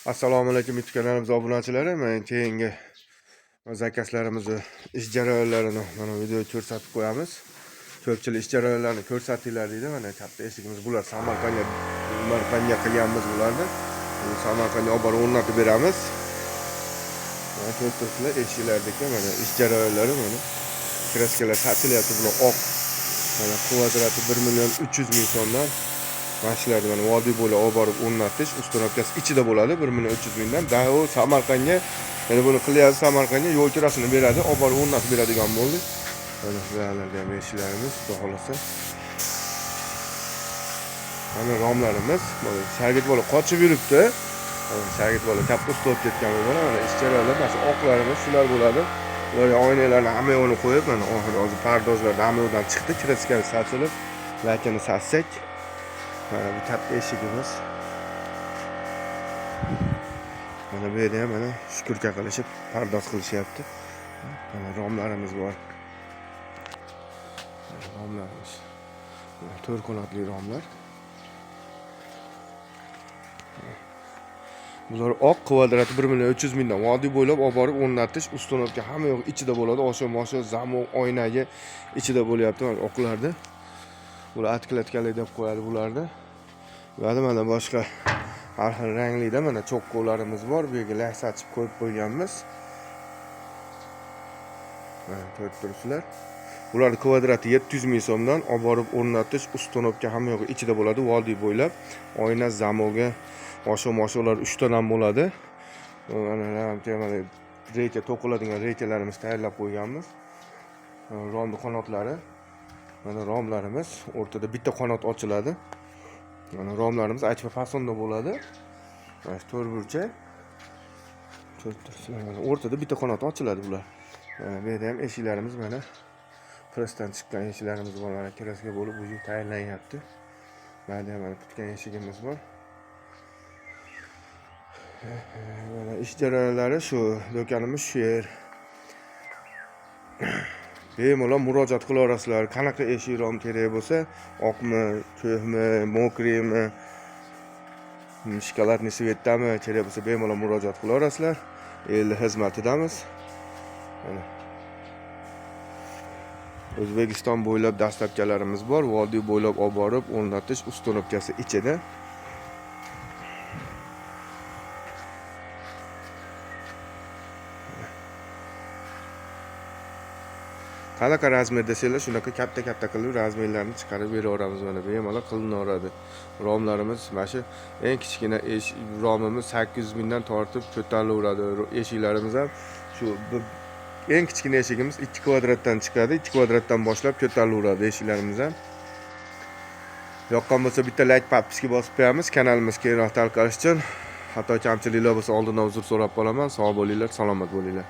Assalomu alaykum YouTube kanalimiz obunachilari. Men keyingi zakazlarimizni ish jarayonlarini mana video ko'rsatib qo'yamiz. Ko'pchilik ish jarayonlarini ko'rsatinglar deydi. Mana katta eshigimiz bular Samarqandga qilganmiz bularni. Samarqandga olib borib o'rnatib beramiz. Mana ko'rib turibsizlar eshiklardagi mana ish jarayonlari mana kraskalar sochilyapti bular oq. Mana kvadrati 1.300.000 so'mdan. Mashlarni mana vodiy bo'ylab olib borib o'rnatish ustanobkasi ichida bo'ladi 1.300.000 dan. Darrov Samarqandga, yana buni qilyapti Samarqandga yo'l kirasini beradi, olib borib o'rnatib beradigan bo'ldi. Mana bularlarda ham eshiklarimiz, xudo xolasa. Mana romlarimiz, mana Shagit bola qochib yuribdi. Shagit bola katta ustolib ketgan bo'ladi. Mana ish jarayonlar, mana oqlarimiz shular bo'ladi. Ularga oynalarni hamma yo'qni qo'yib, mana hozir pardozlar hammadan chiqdi, kraskasi sochilib, lakini sassak. Mana bu katta eshigimiz. Mana bu yerda ham mana shukurka qilishib, pardoz qilishyapti. Mana romlarimiz bor. Romlarimiz. 4 qanotli romlar. Bular oq kvadrati 1.300.000 dan vodiy bo'ylab olib borib o'rnatish ustanobka hamma yo'q ichida bo'ladi. Osha-mosha, zamok, oynaga ichida bo'lyapti oqlarda. Bular atkilatganlik deb qo'yadi bularni. Bularda mana boshqa har xil ranglida mana cho'qqolarimiz bor. Bu yerga lax sachib qo'yib qo'yganmiz. Mana ko'rib turibsizlar. Bularning kvadrati 700.000 so'mdan olib borib o'rnatish ustanobka hamma yo'q ichida bo'ladi. Vodiy bo'ylab oyna, zamoga, osha-moshalar 3 tadan bo'ladi. Mana reyka to'qiladigan reykalarimiz tayyorlab qo'yganmiz. Romning qanotlari. Mana romlarimiz o'rtada bitta qanot ochiladi. Mana romlarimiz aychma fasonda bo'ladi. Mana to'rtburchak. Mana o'rtada bitta qanot ochiladi bular. Mana bu yerda ham eshiklarimiz mana pressdan chiqqan eshiklarimiz bor. Mana kraska bo'lib o'zi tayyorlanyapti. Mana ham kutgan eshigimiz bor. Mana ish jarayonlari shu, do'konimiz shu yer. Bemalol murojaat qilaverasizlar. Qanaqa eshik rom kerak bo'lsa, oqmi, ko'hmi, mokriymi, shokoladni svetdami kerak bo'lsa bemalol murojaat qilaverasizlar. El xizmatidamiz. Mana O'zbekiston bo'ylab dastlabkalarimiz bor. Vodiy bo'ylab olib borib o'rnatish ustanobkasi ichida. Qanaqa razmer desanglar, shunaqa katta qilib razmerlarni chiqarib beraveramiz. Mana bemalol qilinaveradi. Romlarimiz mana shu eng kichkina romimiz 800.000 dan tortib ko'tarilaveradi. Eshiklarimiz ham shu eng kichkina eshigimiz 2 kvadratdan chiqadi. 2 kvadratdan boshlab ko'tarilaveradi eshiklarimiz ham. Yoqqan bo'lsa bitta like papkiga bosib qo'yamiz. Kanalimiz keyinroq tarqalish uchun xato kamchiliklar bo'lsa oldindan uzr so'rab qolaman. Sog' bo'linglar, salomat bo'linglar.